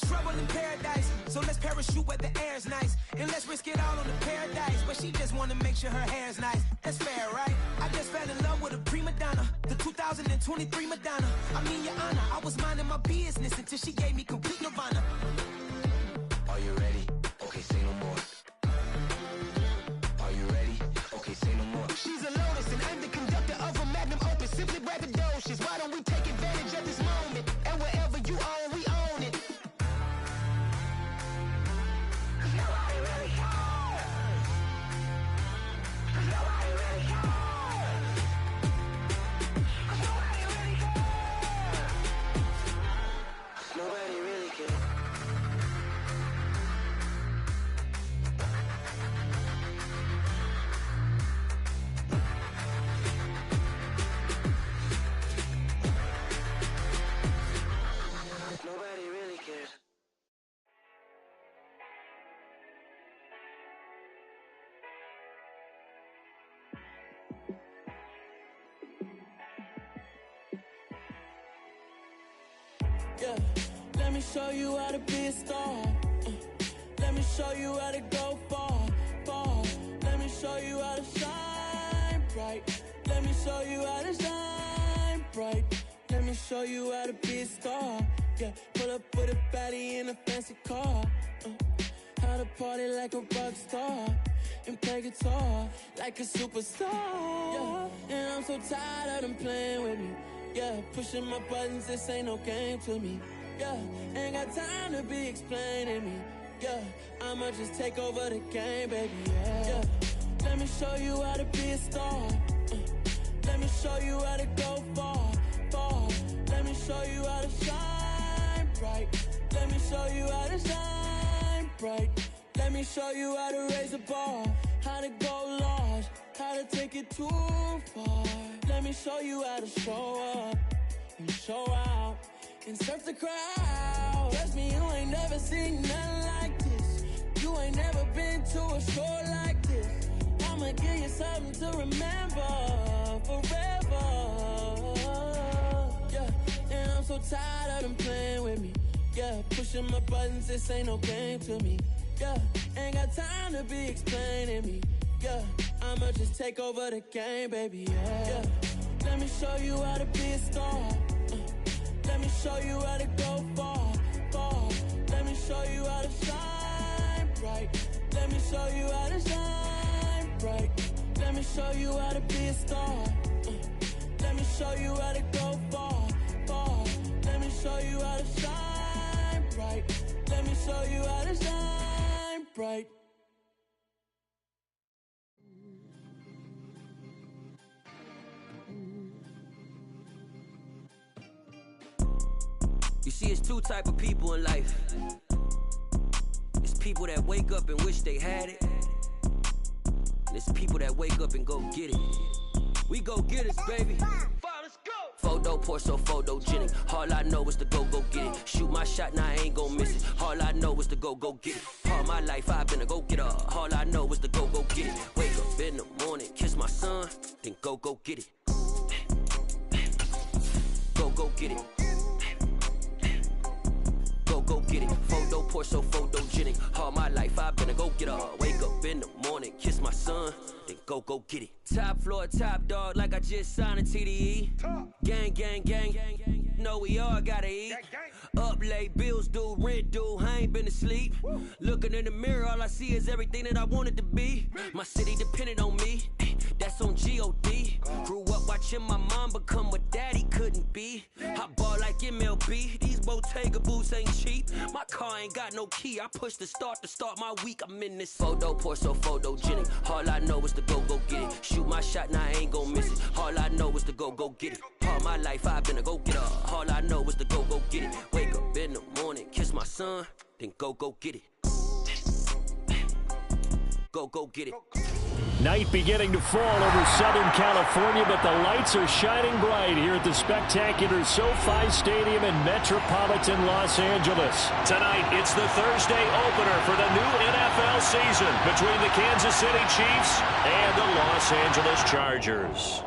trouble in paradise, so let's parachute where the air's nice, and let's risk it all on the paradise. But she just wanna make sure her hair's nice. That's fair, right? I just fell in love with a prima donna, the 2023 Madonna. I mean, Your Honor, I was minding my business until she gave me complete nirvana. Are you ready? Okay, say no more. Are you ready? Okay, say no more. She's a lotus and I'm the conductor of a magnum opus, simply braggadocious. Why don't we take advantage of this moment? And wherever you own, we own it. Nobody really cares. Nobody really cares. Nobody really cares. Nobody really cares. Nobody really cares. Yeah, let me show you how to be a star. Let me show you how to go far, far. Let me show you how to shine bright. Let me show you how to shine bright. Let me show you how to be a star. Yeah, pull up with a baddie in a fancy car. How to party like a rock star and play guitar like a superstar. Yeah, and I'm so tired of them playing with me. Yeah, pushing my buttons, this ain't no game to me. Yeah, ain't got time to be explaining me. Yeah, I'ma just take over the game, baby. Yeah, let me show you how to be a star. Let me show you how to go far, far. Let me show you how to shine bright. Let me show you how to shine bright. Let me show you how to raise the bar, how to go large, how to take it too far. Let me show you how to show up and show out and surf the crowd. Trust me, you ain't never seen nothing like this. You ain't never been to a show like this. I'ma give you something to remember forever. Yeah, and I'm so tired of them playing with me. Yeah, pushing my buttons, this ain't no game to me. Yeah, ain't got time to be explaining me. Yeah, I'ma just take over the game, baby. Yeah, let me show you how to be a star. Let me show you how to go far, far. Let me show you how to shine bright. Let me show you how to shine bright. Let me show you how to be a star. Let me show you how to go far, far. Let me show you how to shine bright. Let me show you how to shine bright. You see, it's two type of people in life. It's people that wake up and wish they had it, and it's people that wake up and go get it. We go get it, baby. Let's go. Photo pour so photogenic. All I know is to go get it. Shoot my shot, now I ain't gon' miss it. All I know is to go get it. All my life I've been a go getter. All I know is to go get it. Wake up in the morning, kiss my son, then go get it. Go get it. Go get it. Photo pour so photogenic. All my life I've been a go getter. Wake up in the morning, kiss my son, then go get it. Top floor, top dog, like I just signed a TDE. Gang, gang, gang, gang, gang. Know we all gotta eat. Up late, bills due, rent due, I ain't been asleep. Looking in the mirror, all I see is everything that I wanted to be. My city depended on me, that's on G.O.D. Grew up watching my mom become what daddy couldn't be. I ball like MLB, these Bottega boots ain't cheap. My car ain't got no key, I push the start to start my week. I'm in this photo pour so photogenic. All I know is to go get it. Shoot my shot, now I ain't gon' miss it. All I know is to go get it. All my life I've been a go getter. All I know is to go get it. Wake up in the morning, kiss my son, then go get it. Go get it. Night beginning to fall over Southern California, but the lights are shining bright here at the spectacular SoFi Stadium in metropolitan Los Angeles. Tonight, it's the Thursday opener for the new NFL season between the Kansas City Chiefs and the Los Angeles Chargers.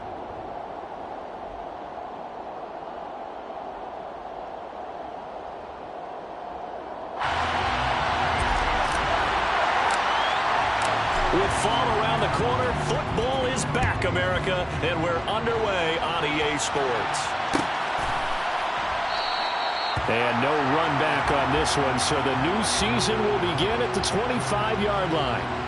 With fall around the corner, football is back, America, and we're underway on EA Sports. And no run back on this one, so the new season will begin at the 25-yard line.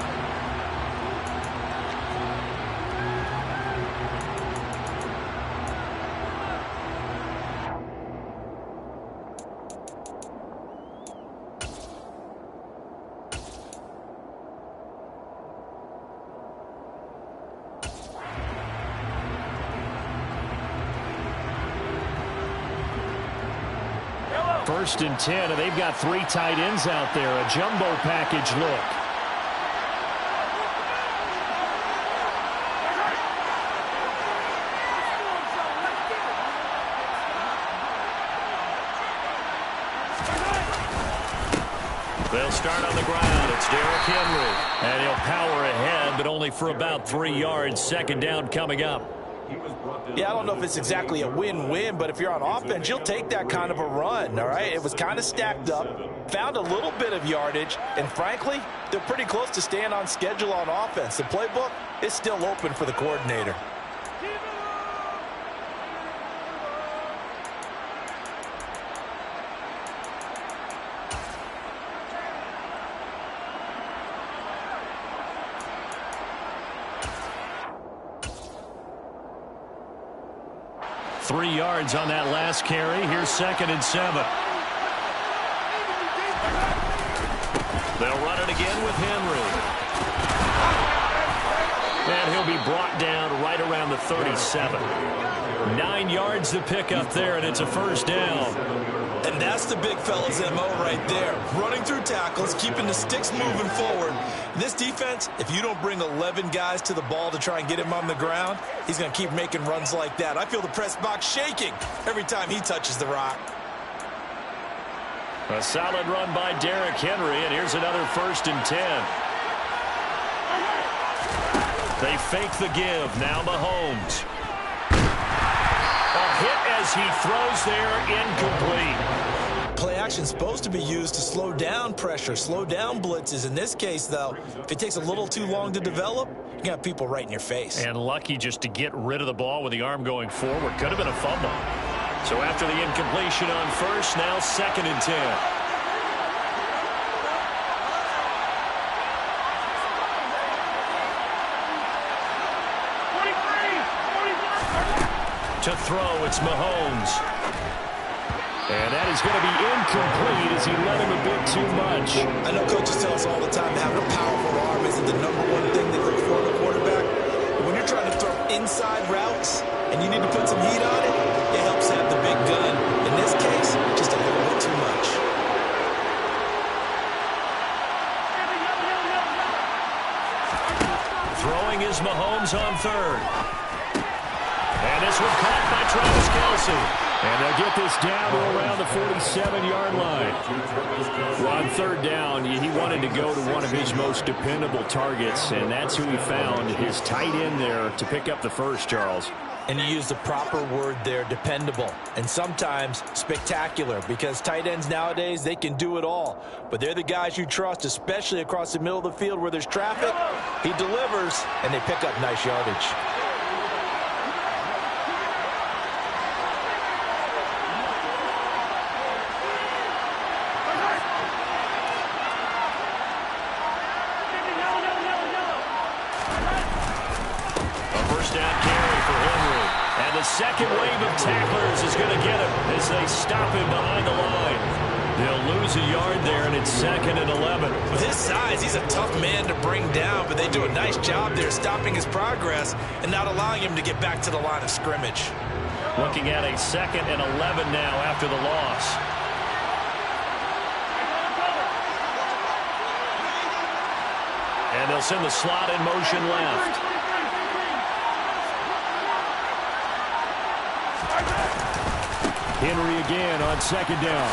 First and 10, and they've got 3 tight ends out there. A jumbo package look. They'll start on the ground. It's Derrick Henry. And he'll power ahead, but only for about 3 yards. Second down coming up. Yeah, I don't know if it's exactly a win-win, but if you're on offense, you'll take that kind of a run, all right? It was kind of stacked up, found a little bit of yardage, and frankly, they're pretty close to staying on schedule on offense. The playbook is still open for the coordinator. Three yards on that last carry. Here's 2nd and 7. They'll run it again with Henry. And he'll be brought down right around the 37. 9 yards to pick up there, and it's a first down. And that's the big fella's MO right there. Running through tackles, keeping the sticks moving forward. This defense, if you don't bring 11 guys to the ball to try and get him on the ground, he's going to keep making runs like that. I feel the press box shaking every time he touches the rock. A solid run by Derrick Henry, and here's another 1st and 10. They fake the give. Now Mahomes. A hit as he throws there, incomplete. Play action is supposed to be used to slow down pressure, slow down blitzes. In this case, though, if it takes a little too long to develop, you got people right in your face. And lucky just to get rid of the ball with the arm going forward. Could have been a fumble. So after the incompletion on first, now 2nd and 10. To throw, it's Mahomes. And that is going to be incomplete as he led him a bit too much. I know coaches tell us all the time that having a powerful arm isn't the #1 thing they look for in a quarterback. But when you're trying to throw inside routes and you need to put some heat on it, it helps have the big gun. In this case, just a little bit too much. Throwing is Mahomes on 3rd. And this one caught by Travis Kelce. And they'll get this down to around the 47-yard line. Well, on 3rd down, he wanted to go to one of his most dependable targets, and that's who he found, his tight end there, to pick up the first, Charles. And you used the proper word there, dependable, and sometimes spectacular, because tight ends nowadays, they can do it all. But they're the guys you trust, especially across the middle of the field where there's traffic. He delivers, and they pick up nice yardage. Second wave of tacklers is going to get him as they stop him behind the line. They'll lose a yard there, and it's 2nd and 11. With his size, he's a tough man to bring down, but they do a nice job there stopping his progress and not allowing him to get back to the line of scrimmage. Looking at a 2nd and 11 now after the loss. And they'll send the slot in motion left. Henry again on 2nd down.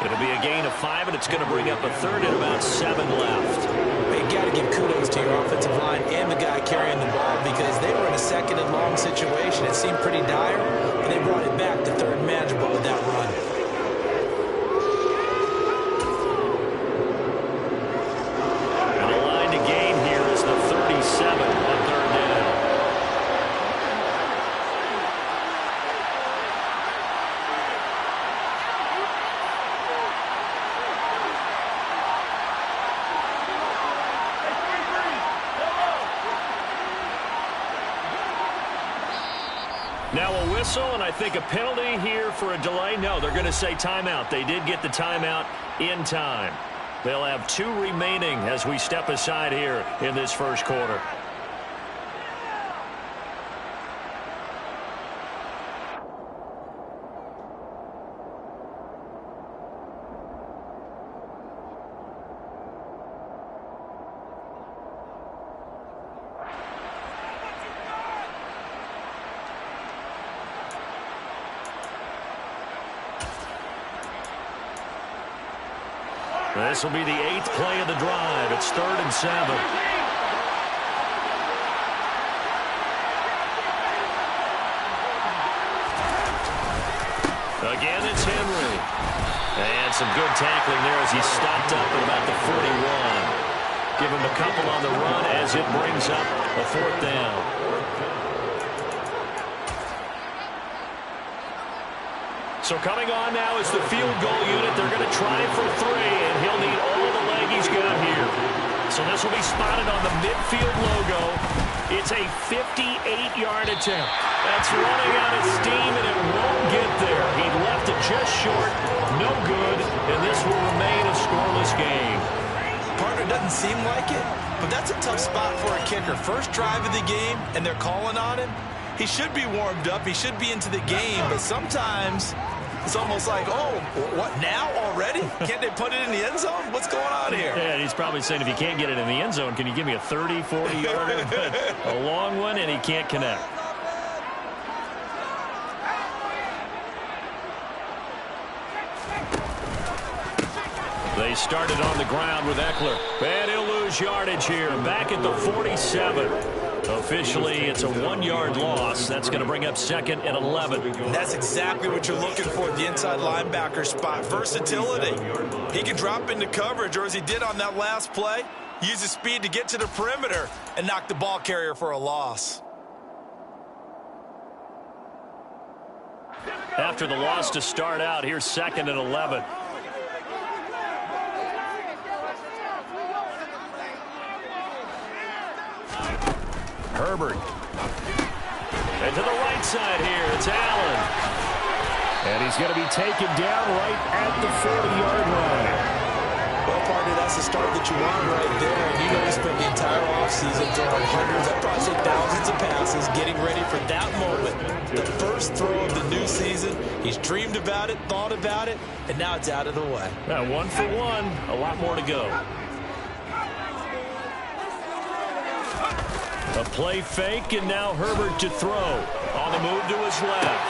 It'll be a gain of 5, and it's going to bring up a 3rd and about 7 left. You got to give kudos to your offensive line and the guy carrying the ball, because they were in a 2nd and long situation. It seemed pretty dire, but they brought it back to 3rd manageable with that run. Now a whistle, and I think a penalty here for a delay. No, they're going to say timeout. They did get the timeout in time. They'll have 2 remaining as we step aside here in this first quarter. This will be the 8th play of the drive. It's 3rd and 7. Again, it's Henry. And some good tackling there as he stopped up at about the 41. Give him a couple on the run as it brings up a 4th down. So coming on now is the field goal unit. They're going to try for 3, and he'll need all the leg he's got here. So this will be spotted on the midfield logo. It's a 58-yard attempt. That's running out of steam, and it won't get there. He left it just short. No good, and this will remain a scoreless game. Partner, doesn't seem like it, but that's a tough spot for a kicker. First drive of the game, and they're calling on him. He should be warmed up. He should be into the game, but sometimes it's almost like, oh, what, now already? Can't they put it in the end zone? What's going on here? Yeah, he's probably saying, if you can't get it in the end zone, can you give me a 30, 40-yarder? A long one, and he can't connect. They started on the ground with Eckler. And he'll lose yardage here. Back at the 47. Officially, it's a 1-yard loss. That's going to bring up 2nd and 11. That's exactly what you're looking for at the inside linebacker spot. Versatility. He can drop into coverage, or as he did on that last play, use his speed to get to the perimeter and knock the ball carrier for a loss. After the loss to start out, here's 2nd and 11. Herbert. And to the right side here, it's Allen. And he's going to be taken down right at the 40-yard line. Well, partner, that's the start that you want right there. And you know he spent the entire offseason throwing hundreds, I'd probably say thousands of passes, getting ready for that moment. The first throw of the new season. He's dreamed about it, thought about it, and now it's out of the way. Now, 1 for 1, a lot more to go. A play fake, and now Herbert to throw. On the move to his left.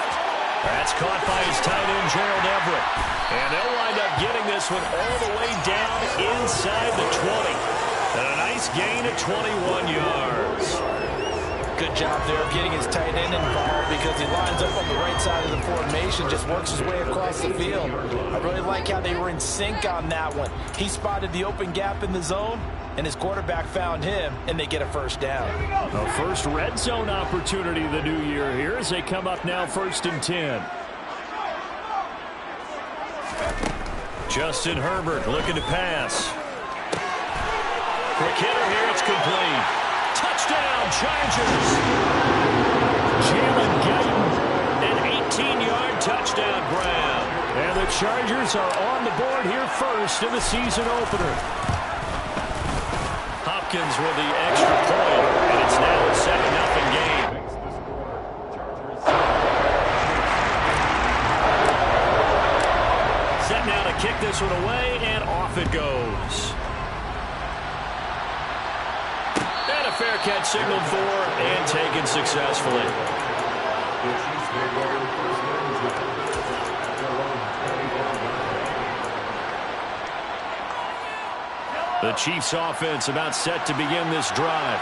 That's caught by his tight end, Gerald Everett. And they'll wind up getting this one all the way down inside the 20. And a nice gain of 21 yards. Good job there of getting his tight end involved because he lines up on the right side of the formation, just works his way across the field. I really like how they were in sync on that one. He spotted the open gap in the zone, and his quarterback found him, and they get a first down. A first red zone opportunity the new year here as they come up now 1st and 10. Justin Herbert looking to pass. Quick hitter here, it's complete. Touchdown, Chargers. Jalen Guyton, an 18-yard touchdown grab. And the Chargers are on the board here first in the season opener. Hopkins with the extra point, and it's now a 7-0 game. Set now to kick this one away, and off it goes. And a fair catch signaled for and taken successfully. The Chiefs offense about set to begin this drive.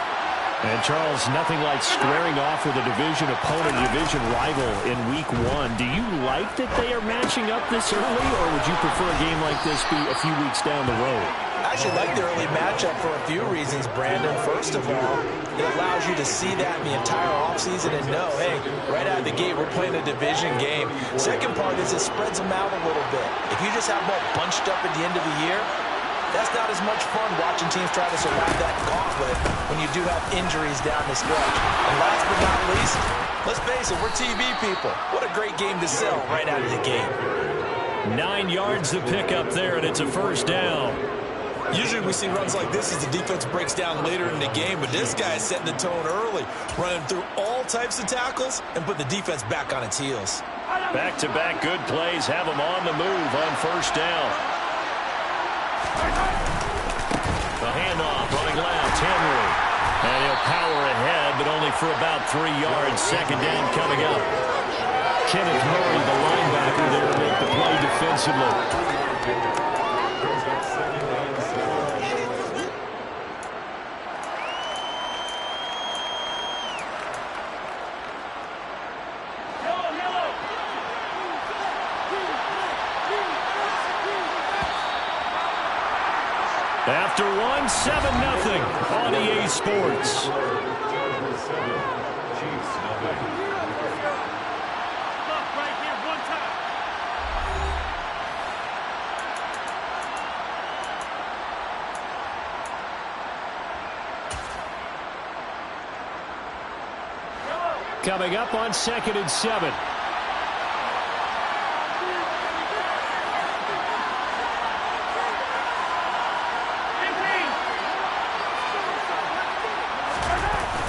And, Charles, nothing like squaring off with a division opponent, a division rival in Week 1. Do you like that they are matching up this early, or would you prefer a game like this be a few weeks down the road? I actually like the early matchup for a few reasons, Brandon. First of all, it allows you to see that in the entire offseason and know, hey, right out of the gate, we're playing a division game. Second part is it spreads them out a little bit. If you just have them all bunched up at the end of the year, That's not as much fun watching teams try to survive that gauntlet when you do have injuries down the stretch. And last but not least, let's face it, we're TV people. What a great game to sell right out of the game. 9 yards to pick up there, and it's a first down. Usually we see runs like this as the defense breaks down later in the game, but this guy is setting the tone early, running through all types of tackles and put the defense back on its heels. Back-to-back good plays have them on the move on first down. The handoff running left, Henry. And he'll power ahead, but only for about 3 yards. Second down coming up. Kenneth Murray, the linebacker there, to make the play defensively. After one, 7-0 on EA Sports. Coming up on 2nd and 7.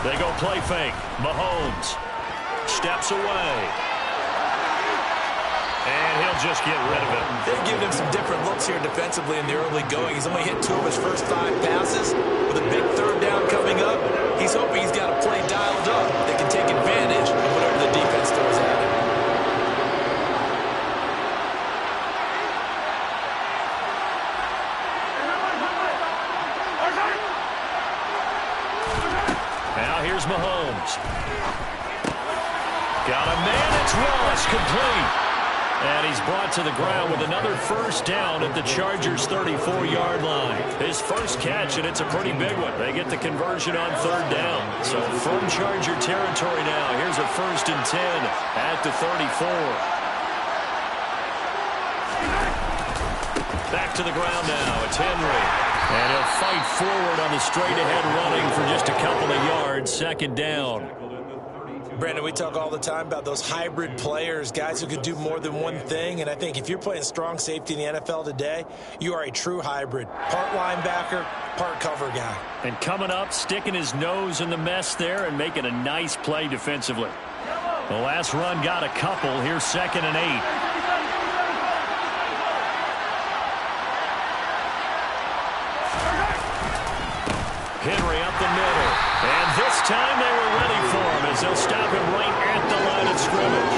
They go play fake. Mahomes steps away. And he'll just get rid of it. They've given him some different looks here defensively in the early going. He's only hit 2 of his first 5 passes. With a big third down coming up, he's hoping he's got a play dialed up that can take advantage of whatever the defense throws at him. Now here's Mahomes. Got a man, it's Ross, complete. And he's brought to the ground with another first down at the Chargers' 34-yard line. His first catch, and it's a pretty big one. They get the conversion on 3rd down. So from Charger territory now, here's a 1st and 10 at the 34. Back to the ground now. It's Henry. And he'll fight forward on the straight-ahead running for just a couple of yards. 2nd down. Brandon, we talk all the time about those hybrid players, guys who could do more than one thing. And I think if you're playing strong safety in the NFL today, you are a true hybrid. Part linebacker, part cover guy. And coming up, sticking his nose in the mess there and making a nice play defensively. The last run got a couple. Here's 2nd and 8. Henry up the middle. And this time they were ready for him as they'll stop him right at the line of scrimmage.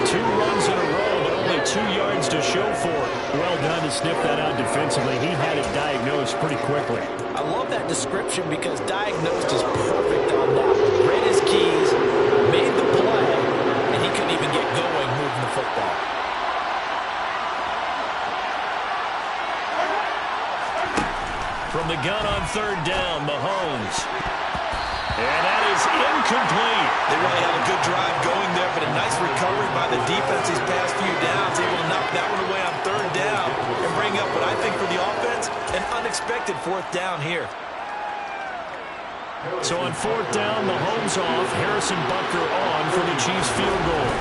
2 runs in a row, but only 2 yards to show for it. Well done to sniff that out defensively. He had it diagnosed pretty quickly. I love that description because diagnosed is perfect on that. Read his keys, made the play, and he couldn't even get going moving the football. From the gun on 3rd down, Mahomes. And that is incomplete. They really had a good drive going there, but a nice recovery by the defense these past few downs. Able to knock that one away on 3rd down and bring up what I think for the offense, an unexpected 4th down here. So on 4th down, Mahomes off. Harrison Butker on for the Chiefs field goal.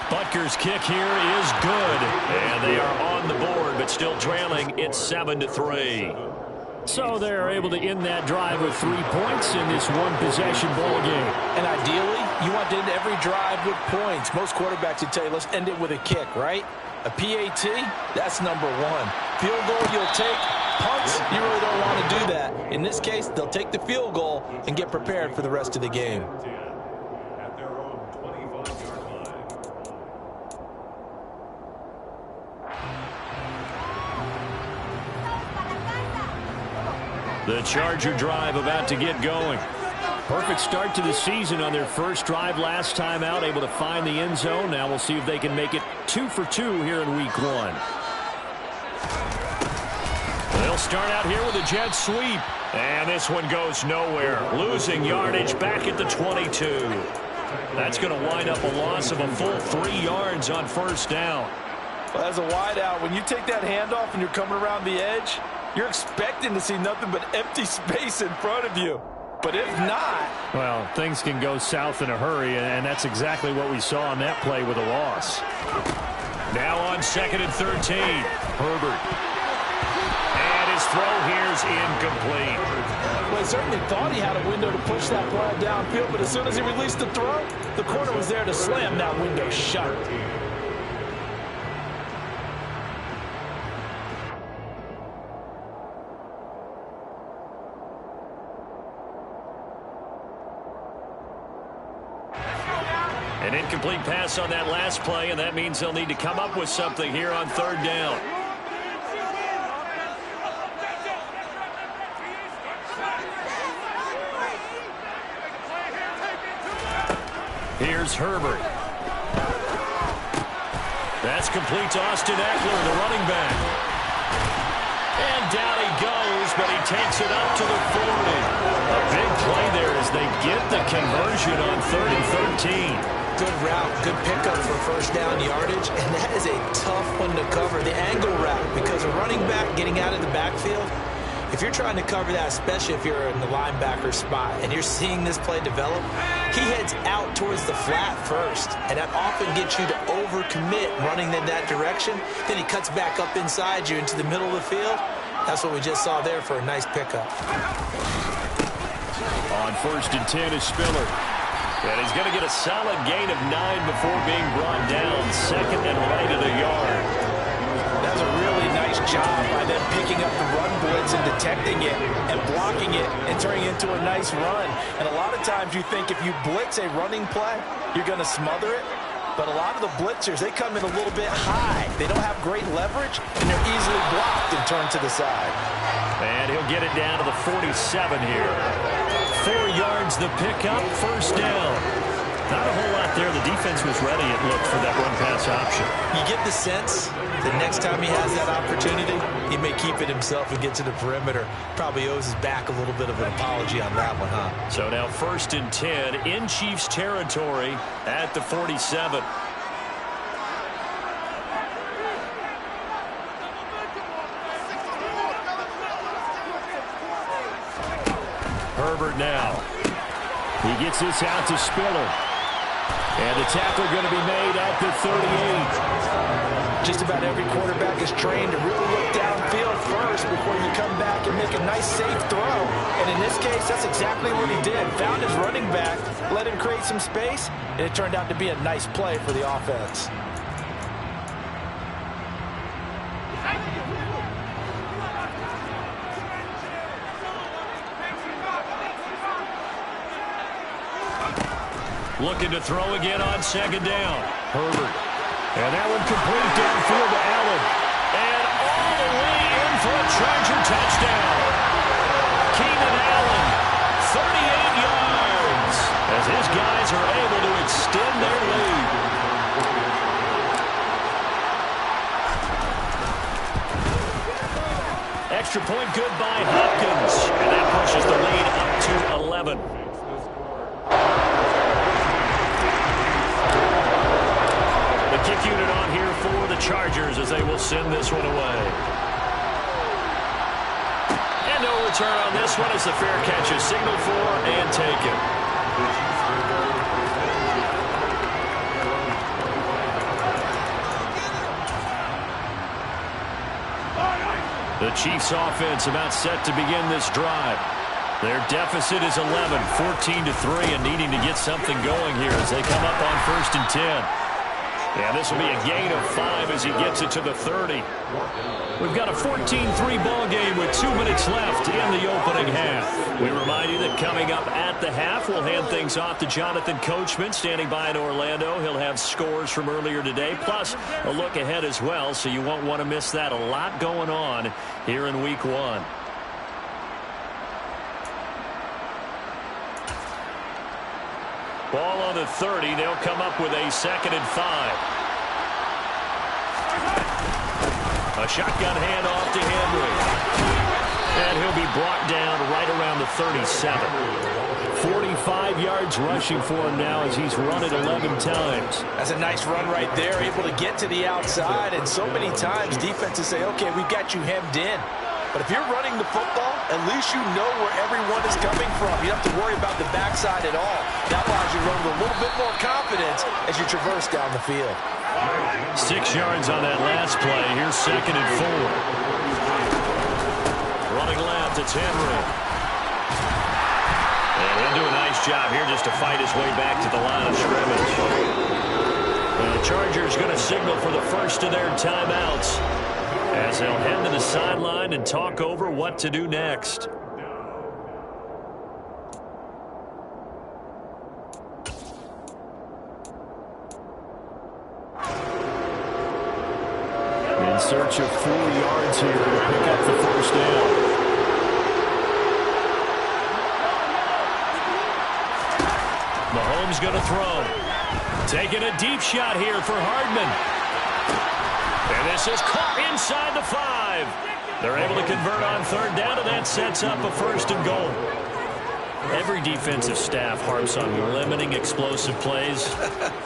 Butker's kick here is good. And they are on the board, but still trailing. It's 7-3. So they're able to end that drive with 3 points in this one-possession ball game. And ideally, you want to end every drive with points. Most quarterbacks would tell you, let's end it with a kick, right? A PAT, that's number 1. Field goal, you'll take. Punts, you really don't want to do that. In this case, they'll take the field goal and get prepared for the rest of the game. The Charger drive about to get going. Perfect start to the season on their first drive last time out, able to find the end zone. Now we'll see if they can make it 2 for 2 here in week 1. They'll start out here with a jet sweep. And this one goes nowhere. Losing yardage back at the 22. That's going to wind up a loss of a full 3 yards on 1st down. Well, as a wideout, when you take that handoff and you're coming around the edge, you're expecting to see nothing but empty space in front of you. But if not... Well, things can go south in a hurry, and that's exactly what we saw on that play with a loss. Now on 2nd and 13. Herbert. And his throw here is incomplete. Well, he certainly thought he had a window to push that ball downfield, but as soon as he released the throw, the corner was there to slam that window shut. An incomplete pass on that last play, and that means they'll need to come up with something here on 3rd down. Here's Herbert. That's complete to Austin Eckler, the running back. And down he goes, but he takes it up to the 40. A big play there as they get the conversion on 3rd and 13. Good route, good pickup for first down yardage, and that is a tough one to cover, the angle route, because a running back getting out of the backfield, if you're trying to cover that, especially if you're in the linebacker spot and you're seeing this play develop, he heads out towards the flat first, and that often gets you to overcommit running in that direction. Then he cuts back up inside you into the middle of the field. That's what we just saw there for a nice pickup. On 1st and 10 is Spiller. And he's going to get a solid gain of 9 before being brought down. 2nd and right at a yard. That's a really nice job by them picking up the run blitz and detecting it and blocking it and turning it into a nice run. And a lot of times you think if you blitz a running play, you're going to smother it. But a lot of the blitzers, they come in a little bit high. They don't have great leverage, and they're easily blocked and turned to the side. And he'll get it down to the 47 here. 4 yards the pickup, 1st down. Not a whole lot there. The defense was ready, it looked, for that run-pass option. You get the sense the next time he has that opportunity, he may keep it himself and get to the perimeter. Probably owes his back a little bit of an apology on that one, huh? So now 1st and 10 in Chiefs territory at the 47. Herbert now. He gets this out to Spiller. And the tackle going to be made at the 38. Just about every quarterback is trained to really look downfield first before you come back and make a nice, safe throw. And in this case, that's exactly what he did. Found his running back, let him create some space, and it turned out to be a nice play for the offense. Looking to throw again on 2nd down. Herbert. And that one complete downfield to Allen. And all the way in for a Charger touchdown. Keenan Allen, 38 yards, as his guys are able to extend their lead. Extra point good by Hopkins. And that pushes the lead up to 11. Kick unit on here for the Chargers as they will send this one away. And no return on this one as the fair catch is signaled for and taken. The Chiefs offense about set to begin this drive. Their deficit is 11, 14-3, and needing to get something going here as they come up on 1st and 10. Yeah, this will be a gain of 5 as he gets it to the 30. We've got a 14-3 ball game with 2 minutes left in the opening half. We remind you that coming up at the half, we'll hand things off to Jonathan Coachman, standing by in Orlando. He'll have scores from earlier today, plus a look ahead as well, so you won't want to miss that. A lot going on here in Week 1. Ball on the 30. They'll come up with a 2nd and 5. A shotgun handoff to Henry. And he'll be brought down right around the 37. 45 yards rushing for him now as he's run it 11 times. That's a nice run right there, able to get to the outside. And so many times defenses say, okay, we've got you hemmed in. But if you're running the football, at least you know where everyone is coming from. You don't have to worry about the backside at all. That allows you to run with a little bit more confidence as you traverse down the field. 6 yards on that last play. Here's 2nd and 4. Running left, it's Henry. And he'll do a nice job here just to fight his way back to the line of scrimmage. And the Chargers going to signal for the first of their timeouts as they'll head to the sideline and talk over what to do next. In search of 4 yards here to pick up the first down. Mahomes going to throw. Taking a deep shot here for Hardman. And this is caught inside the 5. They're able to convert on 3rd down, and that sets up a 1st and goal. Every defensive staff harps on limiting explosive plays.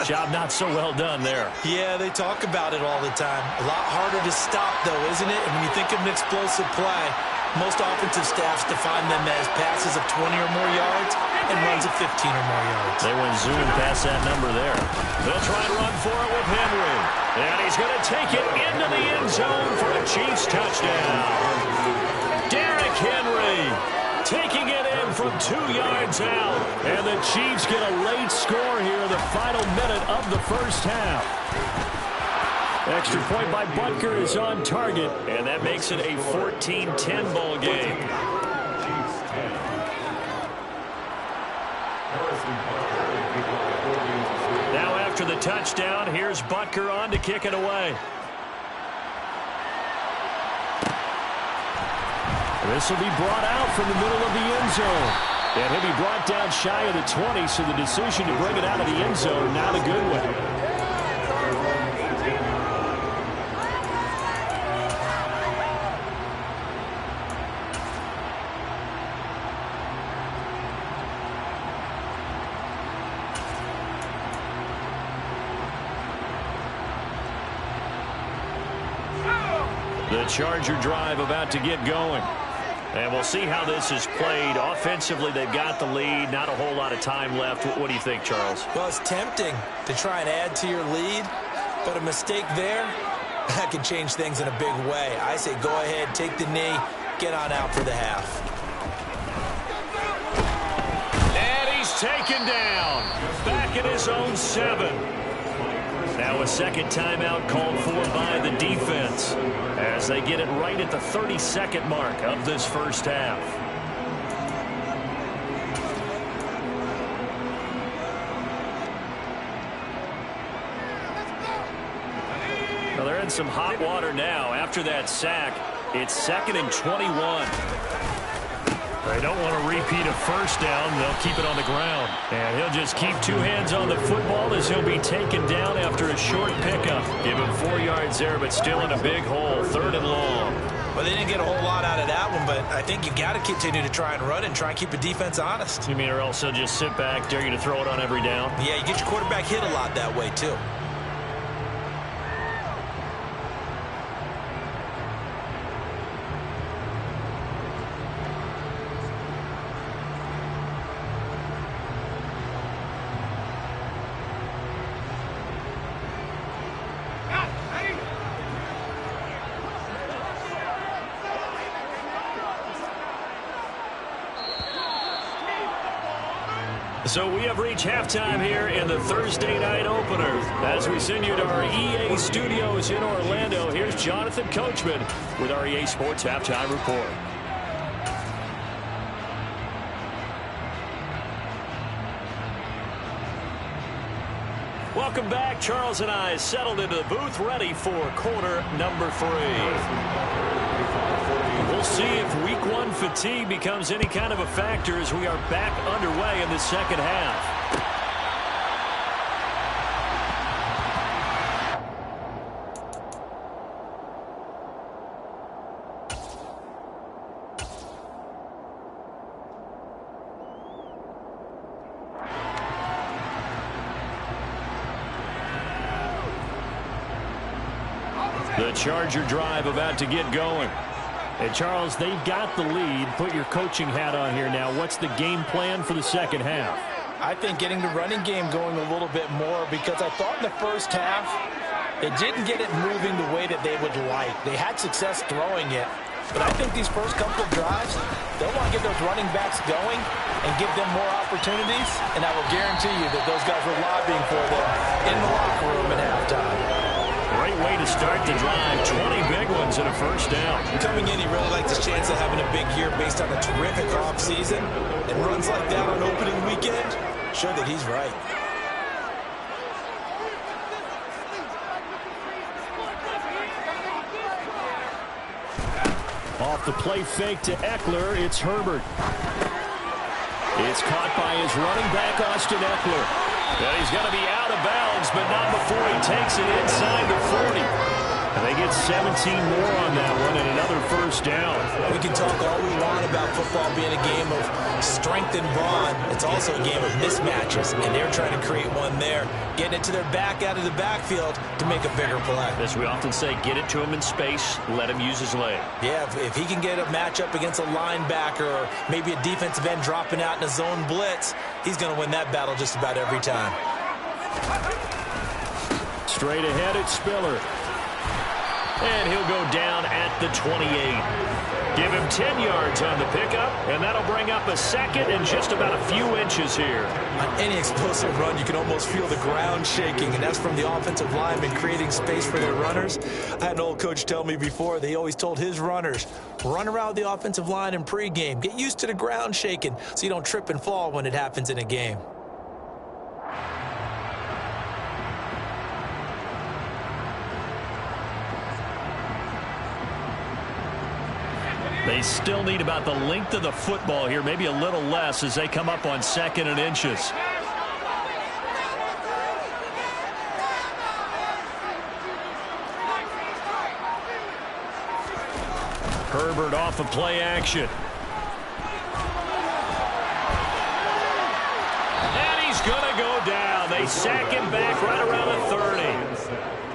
Job not so well done there. Yeah, they talk about it all the time. A lot harder to stop, though, isn't it? And when you think of an explosive play, most offensive staffs define them as passes of 20 or more yards and runs of 15 or more yards. They went zooming past that number there. They'll try to run for it with Henry. And he's going to take it into the end zone for a Chiefs touchdown. Derrick Henry taking it in from 2 yards out. And the Chiefs get a late score here in the final minute of the first half. Extra point by Butker is on target, and that makes it a 14-10 ball game. Now after the touchdown, here's Butker on to kick it away. This will be brought out from the middle of the end zone. And he'll be brought down shy of the 20, so the decision to bring it out of the end zone, not a good one. The Charger drive about to get going. And we'll see how this is played. Offensively, they've got the lead. Not a whole lot of time left. What do you think, Charles? Well, it's tempting to try and add to your lead, but a mistake there, that can change things in a big way. I say go ahead, take the knee, get on out for the half. And he's taken down. Back in his own 7. Now a second timeout called for by the defense as they get it right at the 32nd mark of this first half. Well, they're in some hot water now. After that sack, it's 2nd and 21. They don't want to repeat a first down. They'll keep it on the ground. And he'll just keep 2 hands on the football as he'll be taken down after a short pickup. Give him 4 yards there, but still in a big hole. 3rd and long. Well, they didn't get a whole lot out of that one, but I think you got to continue to try and run and try and keep the defense honest. You mean or else they'll just sit back, dare you to throw it on every down? Yeah, you get your quarterback hit a lot that way, too. So we have reached halftime here in the Thursday night opener. As we send you to our EA studios in Orlando, here's Jonathan Coachman with our EA Sports Halftime Report. Welcome back. Charles and I settled into the booth, ready for quarter number 3. We'll see if week 1 fatigue becomes any kind of a factor as we are back underway in the second half. The Charger drive about to get going. And, Charles, they've got the lead. Put your coaching hat on here now. What's the game plan for the second half? I think getting the running game going a little bit more, because I thought in the first half they didn't get it moving the way that they would like. They had success throwing it. But I think these first couple of drives, they'll want to get those running backs going and give them more opportunities. And I will guarantee you that those guys were lobbying for them in the locker room at halftime. Great way to start the drive. 20 big ones and a first down. Coming in, he really likes his chance of having a big year based on a terrific offseason. And runs like that on opening weekend show that he's right. Off the play fake to Eckler, it's Herbert. It's caught by his running back, Austin Eckler. And he's going to be out of bounds, but not before he takes it inside the 40. And they get 17 more on that one and another first down. We can talk all we want about football being a game of strength and brawn. It's also a game of mismatches, and they're trying to create one there, getting it to their back out of the backfield to make a bigger play. As we often say, get it to him in space, let him use his leg. Yeah, if he can get a matchup against a linebacker or maybe a defensive end dropping out in a zone blitz, he's going to win that battle just about every time. Straight ahead, it's Spiller. And he'll go down at the 28. Give him 10 yards on the pickup, and that'll bring up a second and just about a few inches here. On any explosive run, you can almost feel the ground shaking, and that's from the offensive linemen creating space for their runners. I had an old coach tell me before, they always told his runners, run around the offensive line in pregame. Get used to the ground shaking so you don't trip and fall when it happens in a game. They still need about the length of the football here, maybe a little less as they come up on 2nd and inches. Herbert off of play action. And he's going to go down. They sack him back right around the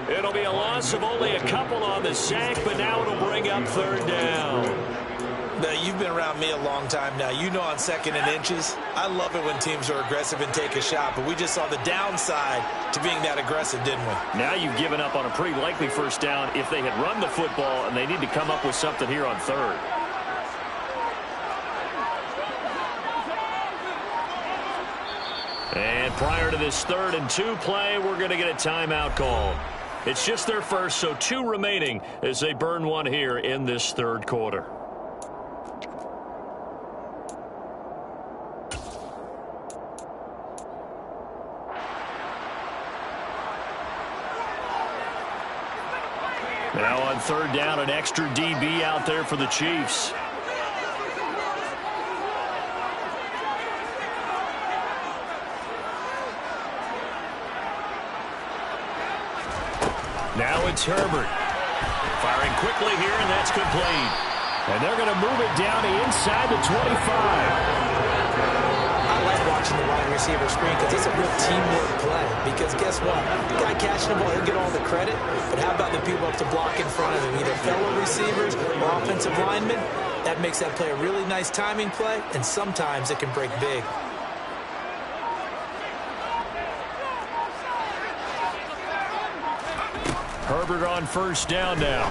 30. It'll be a loss of only a couple on the sack, but now it'll bring up 3rd down. Now, you've been around me a long time now. You know on 2nd and inches, I love it when teams are aggressive and take a shot, but we just saw the downside to being that aggressive, didn't we? Now you've given up on a pretty likely first down if they had run the football, and they need to come up with something here on 3rd. And prior to this 3rd and 2 play, we're going to get a timeout call. It's just their first, so 2 remaining as they burn one here in this 3rd quarter. Now on 3rd down, an extra DB out there for the Chiefs. Now it's Herbert. Firing quickly here, and that's complete. And they're going to move it down to inside the 25. I like watching the wide receiver screen because it's a real teamwork play. Because guess what? The guy catching the ball, he'll get all the credit. But how about the people up to block in front of him, either fellow receivers or offensive linemen? That makes that play a really nice timing play, and sometimes it can break big. Herbert on 1st down now.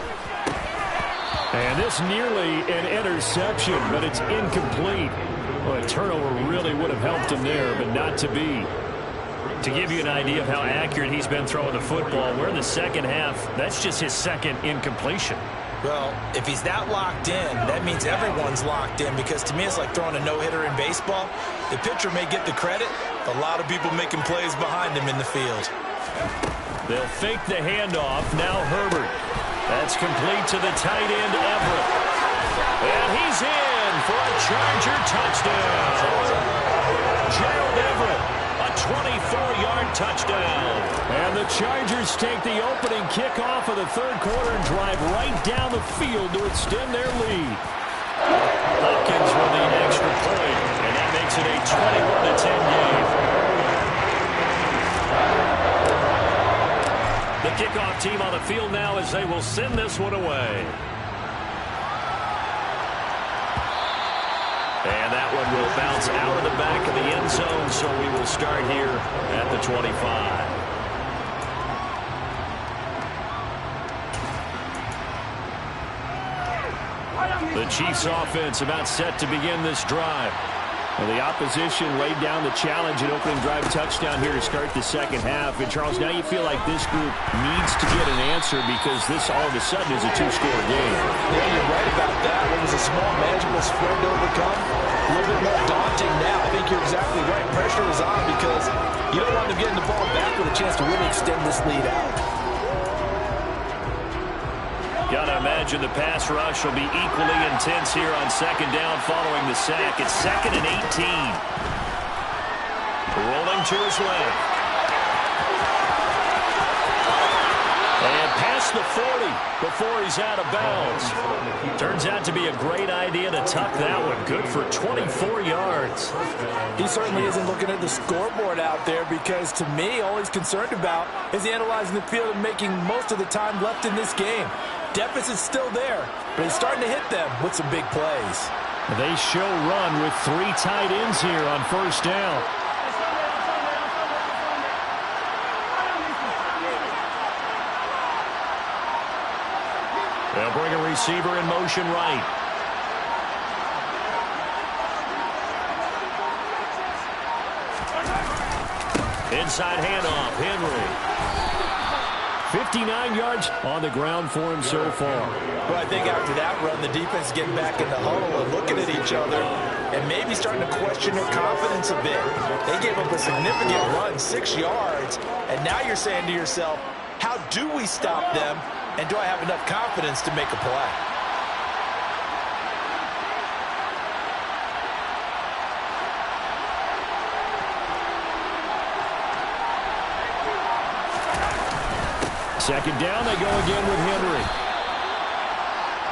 And this nearly an interception, but it's incomplete. Well, a turnover really would have helped him there, but not to be. To give you an idea of how accurate he's been throwing the football, we're in the 2nd half. That's just his 2nd incompletion. Well, if he's that locked in, that means everyone's locked in, because to me it's like throwing a no-hitter in baseball. The pitcher may get the credit, but a lot of people making plays behind him in the field. They'll fake the handoff. Now Herbert. That's complete to the tight end, Everett. And he's in for a Charger touchdown. Gerald Everett, a 24-yard touchdown. And the Chargers take the opening kickoff of the 3rd quarter and drive right down the field to extend their lead. Hopkins with the extra point, and that makes it a 21-10 game. The kickoff team on the field now as they will send this one away. And that one will bounce out of the back of the end zone, so we will start here at the 25. The Chiefs offense about set to begin this drive. Well, the opposition laid down the challenge and opening drive touchdown here to start the second half. And, Charles, now you feel like this group needs to get an answer because this all of a sudden is a two-score game. Yeah, you're right about that. It was a small, manageable spread to overcome. A little bit more daunting now. I think you're exactly right. Pressure is on because you don't want them getting the ball back with a chance to really extend this lead out. Got to imagine the pass rush will be equally intense here on second down following the sack. It's 2nd and 18. Rolling to his left. And past the 40 before he's out of bounds. Turns out to be a great idea to tuck that one. Good for 24 yards. He certainly isn't looking at the scoreboard out there because, to me, all he's concerned about is analyzing the field and making most of the time left in this game. Deficit's still there, but he's starting to hit them with some big plays. They show run with 3 tight ends here on first down. They'll bring a receiver in motion right. Inside handoff, Henry. 59 yards on the ground for him so far. Well, I think after that run, the defense getting back in the huddle and looking at each other and maybe starting to question their confidence a bit. They gave up a significant run, 6 yards, and now you're saying to yourself, how do we stop them, and do I have enough confidence to make a play? Second down, they go again with Henry.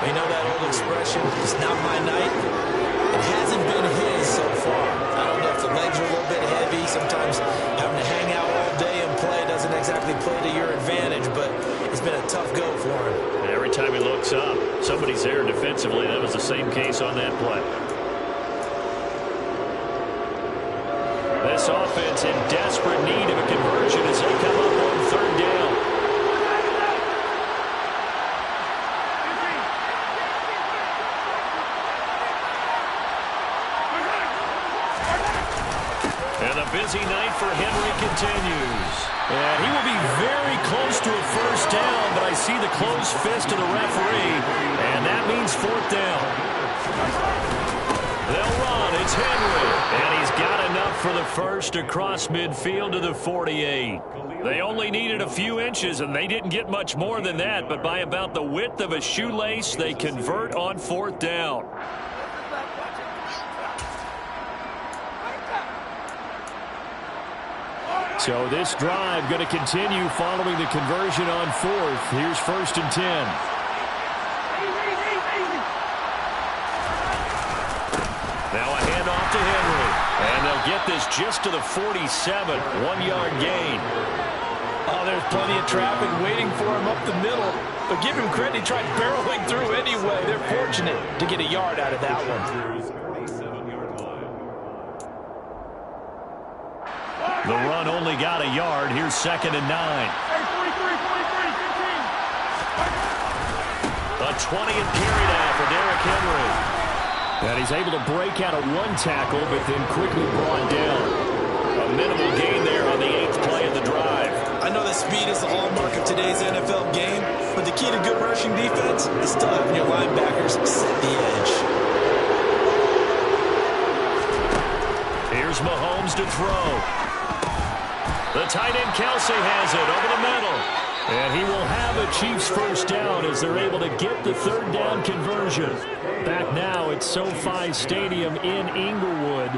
You know that old expression, it's not my night? It hasn't been his so far. I don't know if the legs are a little bit heavy. Sometimes having to hang out all day and play doesn't exactly play to your advantage, but it's been a tough go for him. And every time he looks up, somebody's there defensively. That was the same case on that play. This offense in desperate need of a conversion as they come up on third down. And the busy night for Henry continues. And he will be very close to a first down, but I see the closed fist of the referee, and that means fourth down. They'll run. It's Henry. And he's got enough for the first across midfield to the 48. They only needed a few inches, and they didn't get much more than that, but by about the width of a shoelace, they convert on fourth down. So this drive going to continue following the conversion on fourth. Here's 1st and 10. Now a handoff to Henry. And they'll get this just to the 47. 1-yard gain. Oh, there's plenty of traffic waiting for him up the middle. But give him credit, he tried barreling through anyway. They're fortunate to get a yard out of that one. The run only got a yard. Here's 2nd and 9. A 20th carry now for Derrick Henry. And he's able to break out of one tackle, but then quickly brought down. A minimal gain there on the 8th play of the drive. I know that speed is the hallmark of today's NFL game, but the key to good rushing defense is still having your linebackers set the edge. Here's Mahomes to throw. The tight end Kelsey has it over the middle. And he will have a Chiefs first down as they're able to get the third down conversion. Back now at SoFi Stadium in Inglewood.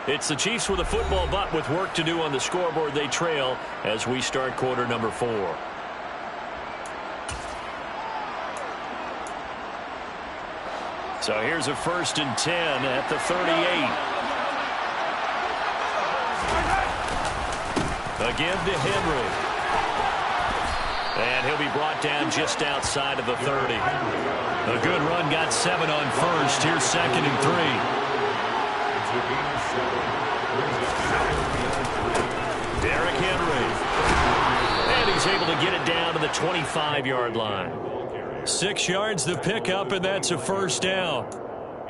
It's the Chiefs with a football, but with work to do on the scoreboard. They trail as we start quarter number 4. So here's a 1st and 10 at the 38. Again to Henry. And he'll be brought down just outside of the 30. A good run got 7 on first. Here's 2nd and 3. Derrick Henry. And he's able to get it down to the 25-yard line. 6 yards the pickup, and that's a first down.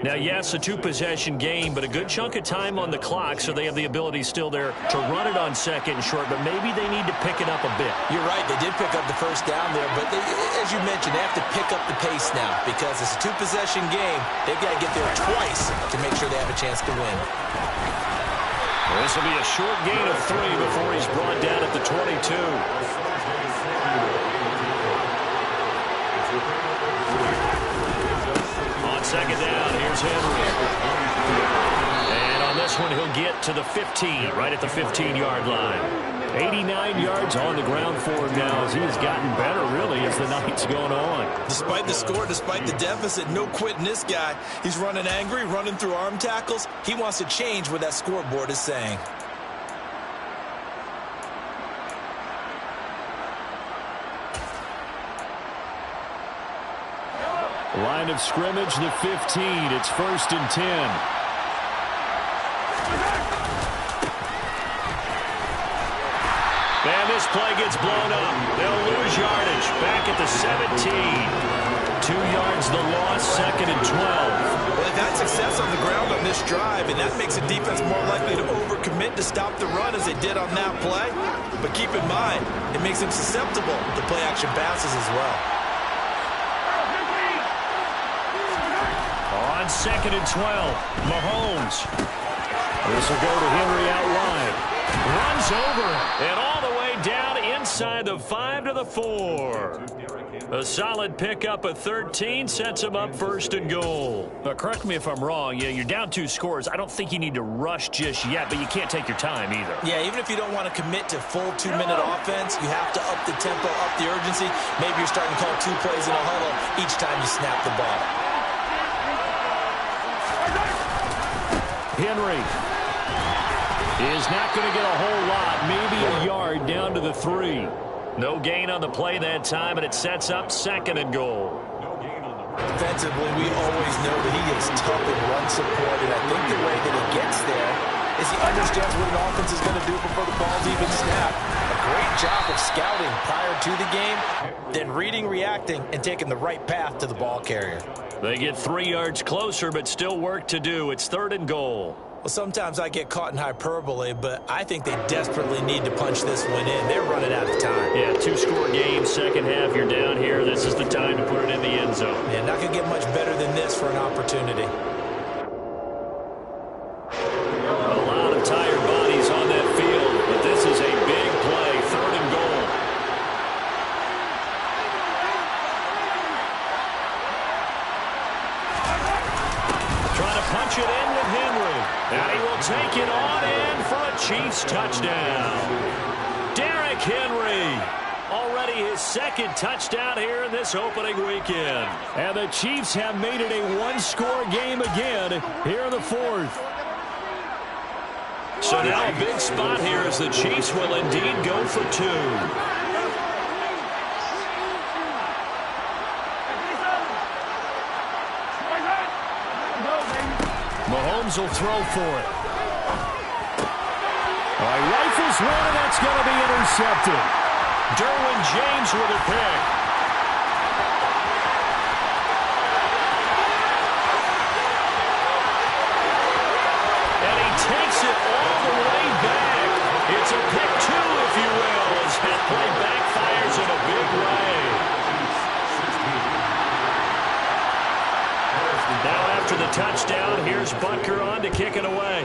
Now, yes, a 2-possession game, but a good chunk of time on the clock, so they have the ability still there to run it on 2nd and short, but maybe they need to pick it up a bit. You're right. They did pick up the first down there, but as you mentioned, they have to pick up the pace now because it's a 2-possession game. They've got to get there twice to make sure they have a chance to win. This will be a short gain of 3 before he's brought down at the 22. Second down, here's Henry. And on this one, he'll get to the 15, right at the 15-yard line. 89 yards on the ground for him now as he's gotten better, really, as the night's going on. Despite the score, despite the deficit, no quitting this guy. He's running angry, running through arm tackles. He wants to change what that scoreboard is saying. Line of scrimmage, the 15. It's 1st and 10. And this play gets blown up. They'll lose yardage. Back at the 17. 2 yards the loss, 2nd and 12. Well, they've had success on the ground on this drive, and that makes a defense more likely to overcommit to stop the run as they did on that play. But keep in mind, it makes them susceptible to play-action passes as well. On 2nd and 12, Mahomes. This will go to Henry out wide. Runs over and all the way down inside the 5 to the 4. A solid pickup of 13 sets him up 1st and goal. Now, correct me if I'm wrong. Yeah, you're down 2 scores. I don't think you need to rush just yet, but you can't take your time either. Yeah, even if you don't want to commit to full 2-minute offense, you have to up the tempo, up the urgency. Maybe you're starting to call 2 plays in a huddle each time you snap the ball. Henry is not going to get a whole lot, maybe a yard down to the 3. No gain on the play that time, and it sets up 2nd and goal. Defensively, we always know that he is tough in run support, and I think the way that he gets there is he understands what an offense is going to do before the ball's even snapped. A great job of scouting prior to the game, then reading, reacting, and taking the right path to the ball carrier. They get 3 yards closer, but still work to do. It's 3rd and goal. Well, sometimes I get caught in hyperbole, but I think they desperately need to punch this one in. They're running out of time. Yeah, 2-score game, second half, you're down here. This is the time to put it in the end zone. Yeah, not going to get much better than this for an opportunity. A lot of tired bodies on that field, but this is a big play, 3rd and goal. Trying to punch it in with Henry. And he will take it on in for a Chiefs touchdown. Derrick Henry. Already his 2nd touchdown here in this opening weekend. And the Chiefs have made it a 1-score game again here in the 4th. So now a big spot here as the Chiefs will indeed go for 2. Mahomes will throw for it. All right, rifles one, and that's going to be intercepted. Derwin James with a pick. And he takes it all the way back. It's a pick 2, if you will, as that play backfires in a big way. Now after the touchdown, here's Butker on to kick it away.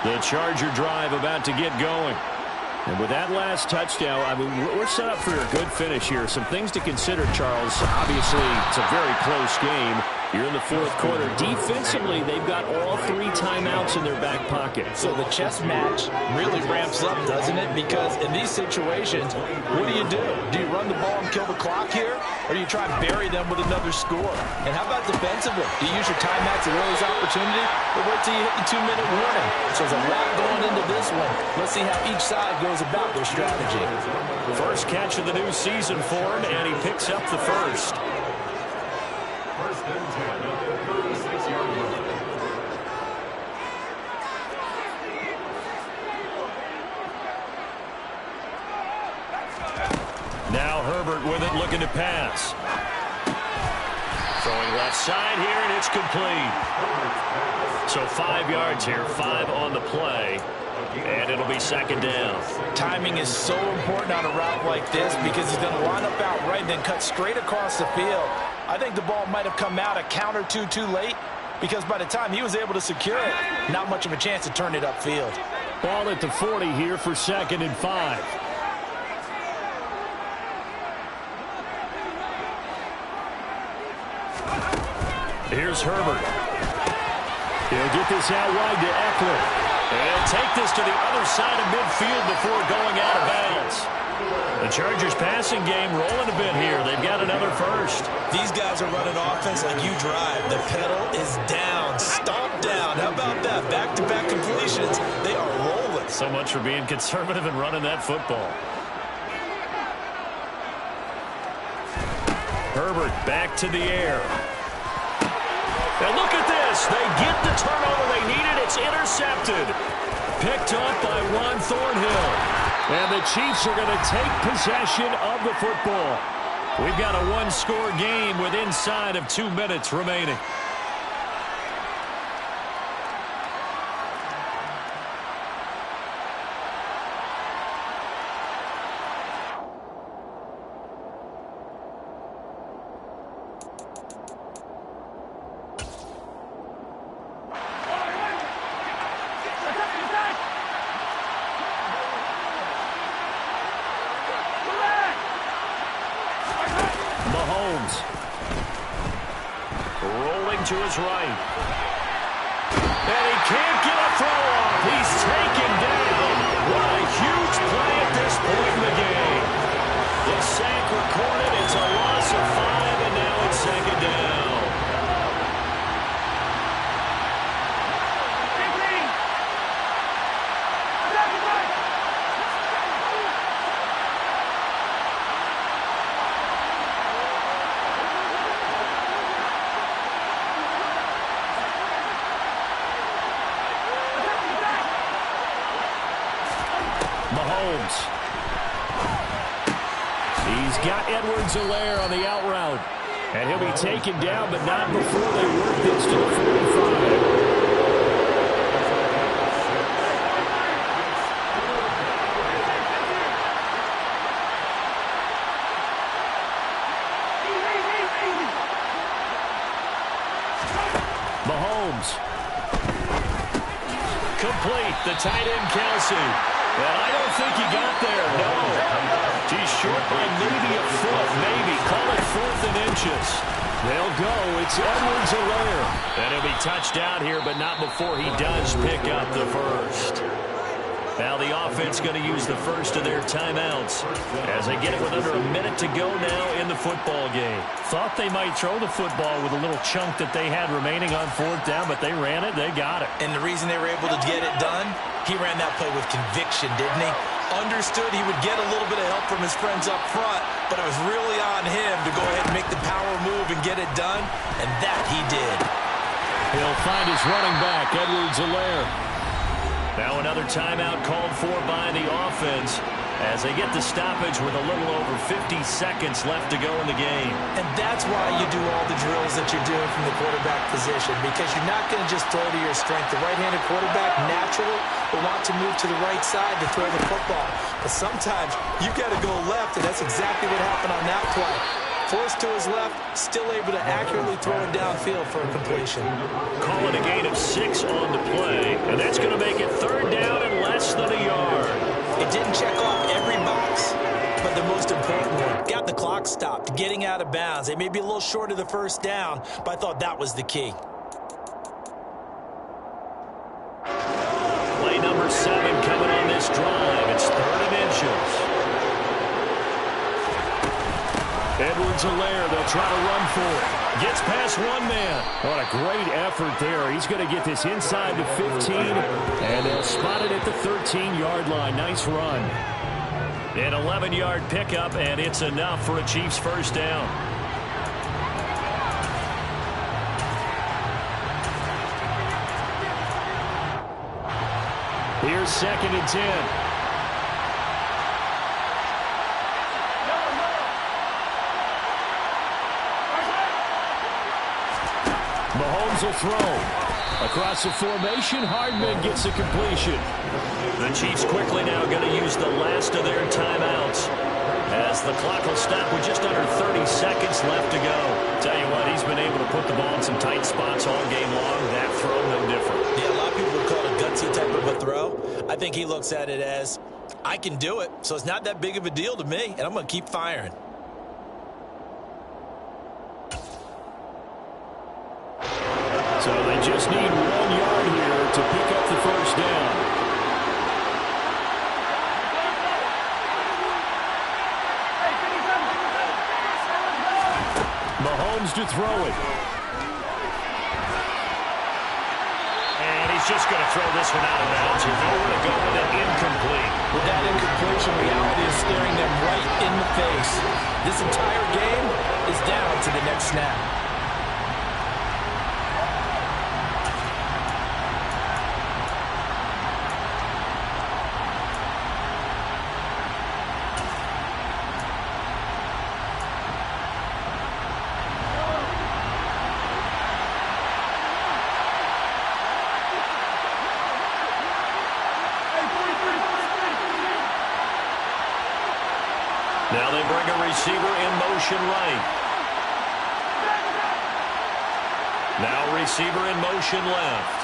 The Charger drive about to get going. And with that last touchdown, I mean, we're set up for a good finish here. Some things to consider, Charles. Obviously, it's a very close game. Here in the fourth quarter, defensively, they've got all 3 timeouts in their back pocket. So the chess match really ramps up, doesn't it? Because in these situations, what do? Do you run the ball and kill the clock here? Or do you try and bury them with another score? And how about defensively? Do you use your timeouts at early's opportunity? Or wait till you hit the 2-minute warning? So there's a lot going into this one. Let's see how each side goes about their strategy. First catch of the new season for him, and he picks up the first. Now Herbert with it, looking to pass. Throwing left side here, and it's complete. So 5 yards here, 5 on the play, and it'll be second down. Timing is so important on a route like this because he's going to line up out right and then cut straight across the field. I think the ball might have come out a count or two too late because by the time he was able to secure it, not much of a chance to turn it upfield. Ball at the 40 here for 2nd and 5. Here's Herbert. He'll get this out wide to Eckler. And he'll take this to the other side of midfield before going out of bounds. The Chargers passing game rolling a bit here. They've got another first. These guys are running offense like you drive. The pedal is down, stomp down. How about that? Back-to-back completions. They are rolling. So much for being conservative and running that football. Herbert back to the air. And look at this. They get the turnover they needed. It's intercepted. Picked up by Juan Thornhill. And the Chiefs are going to take possession of the football. We've got a 1-score game with inside of 2 minutes remaining. To his right. And he can't get a throw off. He's taken down. What a huge play at this point in the game. The sack recorded. It's a loss of 5, and now it's second down. Mahomes. He's got Edwards-Helaire on the out route. And he'll be taken down, but not before they work this to the 45. Mahomes. Complete. The tight end, Kelce. And I don't think he got there, no. He's short by maybe a foot, maybe. Call it 4th and inches. They'll go. It's Edwards-Helaire. And he'll be touched out here, but not before he does pick up the first. Now the offense going to use the first of their timeouts as they get it with under a minute to go now in the football game. Thought they might throw the football with a little chunk that they had remaining on 4th down, but they ran it, they got it. And the reason they were able to get it done, he ran that play with conviction, didn't he? Understood he would get a little bit of help from his friends up front, but it was really on him to go ahead and make the power move and get it done, and that he did. He'll find his running back, Edwards-Helaire. Now another timeout called for by the offense as they get the stoppage with a little over 50 seconds left to go in the game. And that's why you do all the drills that you're doing from the quarterback position, because you're not going to just throw to your strength. The right-handed quarterback naturally will want to move to the right side to throw the football. But sometimes you've got to go left, and that's exactly what happened on that play. Forced to his left, still able to accurately throw it downfield for a completion. Call it a gain of 6 on the play, and that's going to make it 3rd down and less than a yard. It didn't check off every box, but the most most important one. Got the clock stopped, getting out of bounds. They may be a little short of the first down, but I thought that was the key. Play number 7 coming on this drive. It's 3rd and inches. Edwards-Helaire, they'll try to run for it. Gets past one man. What a great effort there. He's going to get this inside the 15, and they'll spot it at the 13-yard line. Nice run. An 11-yard pickup, and it's enough for a Chiefs first down. Here's 2nd and 10. Mahomes will throw. Across the formation, Hardman gets a completion. The Chiefs quickly now going to use the last of their timeouts, as the clock will stop with just under 30 seconds left to go. Tell you what, he's been able to put the ball in some tight spots all game long. That throw, no different. Yeah, a lot of people would call it a gutsy type of a throw. I think he looks at it as, I can do it, so it's not that big of a deal to me, and I'm going to keep firing. So they just need 1 yard here to pick up the first down. Mahomes to throw it. And he's just going to throw this one out of bounds here. Nowhere to go with it. Incomplete. With that incompletion, reality is staring them right in the face. This entire game is down to the next snap. Now they bring a receiver in motion right. Now receiver in motion left.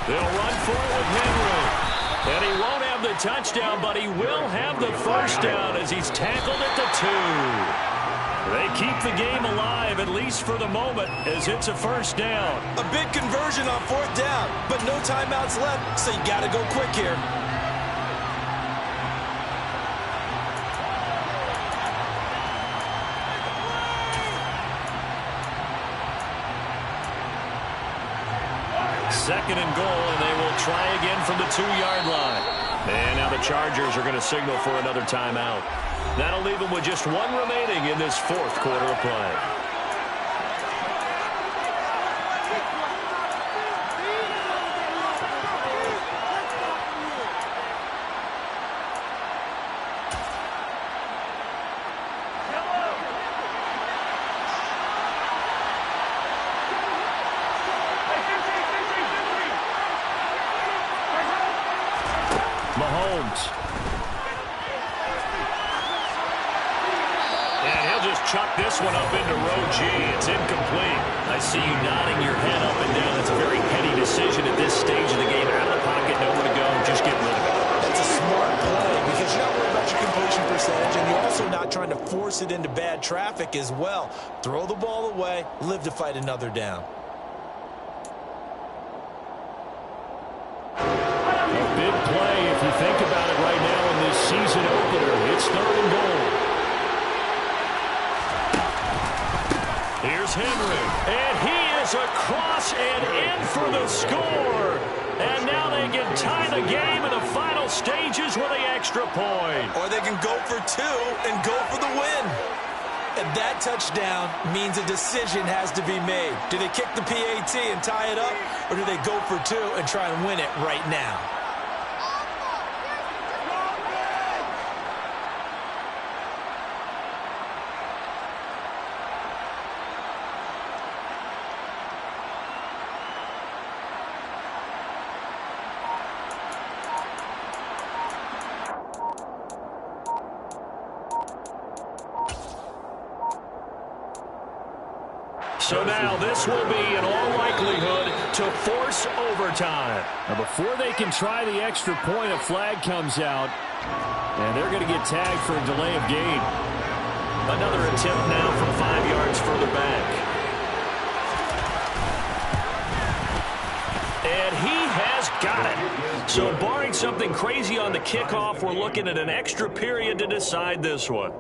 They'll run for it with Henry. And he won't have the touchdown, but he will have the first down as he's tackled at the 2. They keep the game alive, at least for the moment, as it's a first down. A big conversion on 4th down, but no timeouts left, so you got to go quick here. Second and goal, and they will try again from the 2-yard line. And now the Chargers are going to signal for another timeout. That'll leave them with just 1 remaining in this 4th quarter of play. Mahomes. And he'll just chuck this one up into row G. It's incomplete. I see you nodding your head up and down. That's a very heady decision at this stage of the game. Out of the pocket, nowhere to go. Just get rid of it. That's a smart play because you're not worried about your completion percentage, and you're also not trying to force it into bad traffic as well. Throw the ball away, live to fight another down. Big play if you think about it right now in this season opener. It's 3rd and goal. Here's Henry. And he is across and in for the score. And now they can tie the game in the final stages with the extra point. Or they can go for 2 and go for the win. And that touchdown means a decision has to be made. Do they kick the PAT and tie it up? Or do they go for 2 and try and win it right now? So now this will be, in all likelihood, to force overtime. Now before they can try the extra point, a flag comes out, and they're going to get tagged for a delay of game. Another attempt now from 5 yards further back. And he has got it. So barring something crazy on the kickoff, we're looking at an extra period to decide this one.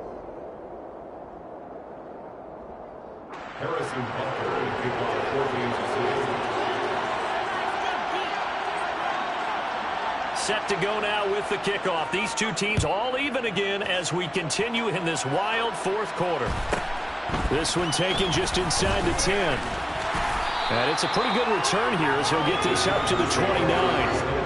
Harrison Butker to kick off 4 games of season. Set to go now with the kickoff. These two teams all even again as we continue in this wild fourth quarter. This one taken just inside the 10. And it's a pretty good return here as he'll get this up to the 29.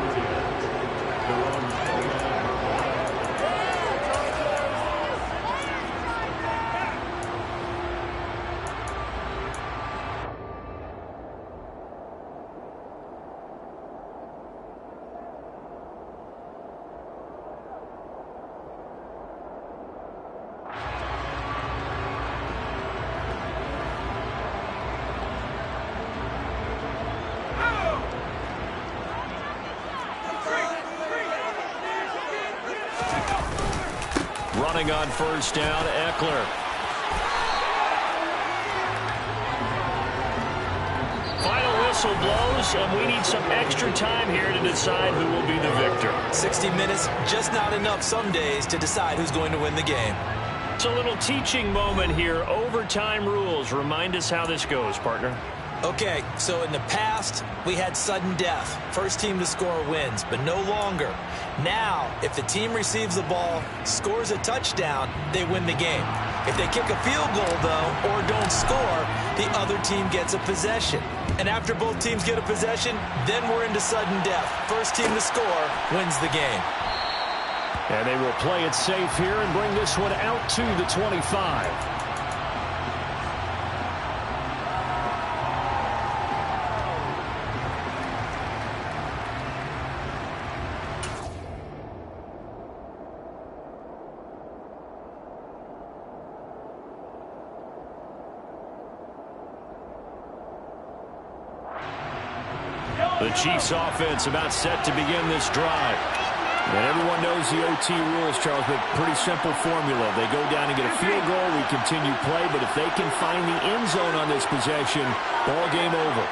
Running on first down, Eckler. Final whistle blows, and we need some extra time here to decide who will be the victor. 60 minutes, just not enough some days to decide who's going to win the game. It's a little teaching moment here. Overtime rules. Remind us how this goes, partner. Okay, so in the past, we had sudden death. First team to score wins, but no longer. Now, if the team receives the ball, scores a touchdown, they win the game. If they kick a field goal, though, or don't score, the other team gets a possession. And after both teams get a possession, then we're into sudden death. First team to score wins the game. And they will play it safe here and bring this one out to the 25. The Chiefs offense about set to begin this drive. And everyone knows the OT rules, Charles, but pretty simple formula. They go down and get a field goal, we continue play, but if they can find the end zone on this possession, ball game over.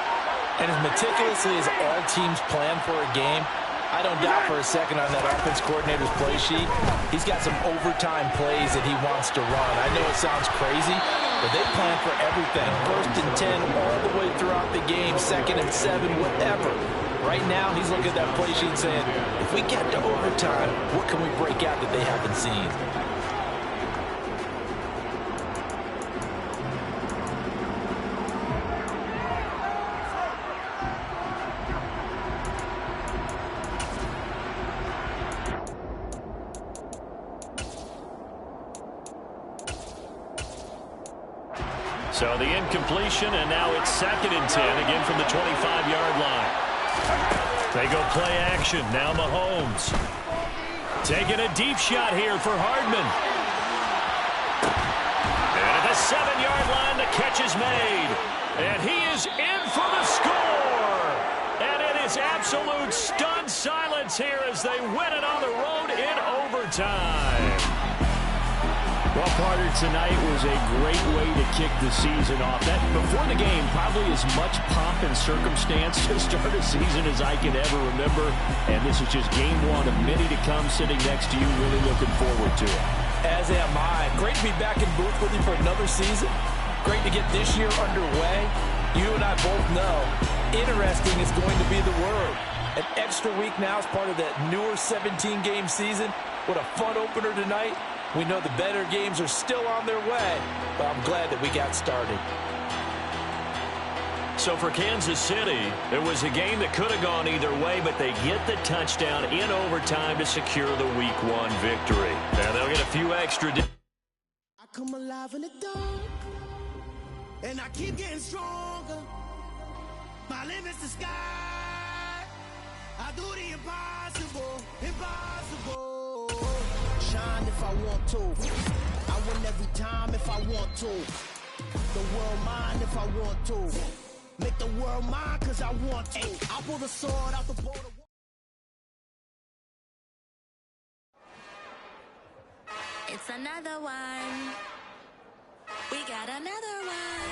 And as meticulously as all teams plan for a game, I don't doubt for a second on that offense coordinator's play sheet, he's got some overtime plays that he wants to run. I know it sounds crazy, but they plan for everything. 1st and 10 all the way throughout the game, 2nd and 7, whatever. Right now, he's looking at that play sheet saying, if we get to overtime, what can we break out that they haven't seen? So the incompletion, and now it's 2nd and 10, again from the 25-yard line. They go play action. Now Mahomes. Taking a deep shot here for Hardman. And at the 7-yard line, the catch is made. And he is in for the score. And it is absolute stunned silence here as they win it on the road in overtime. Well, Carter, tonight was a great way to kick the season off. That before the game, probably as much pomp and circumstance to start a season as I can ever remember. And this is just game one of many to come sitting next to you. Really looking forward to it. As am I. Great to be back in booth with you for another season. Great to get this year underway. You and I both know interesting is going to be the word. An extra week now as part of that newer 17-game season. What a fun opener tonight. We know the better games are still on their way, but I'm glad that we got started. So for Kansas City, it was a game that could have gone either way, but they get the touchdown in overtime to secure the Week 1 victory. And they'll get a few extra. I come alive in the dark, and I keep getting stronger. My limit's the sky. I do the impossible, impossible. Shine if I want to. I win every time if I want to. The world mine if I want to. Make the world mine cause I want to. I'll pull the sword out the border. It's another one. We got another one.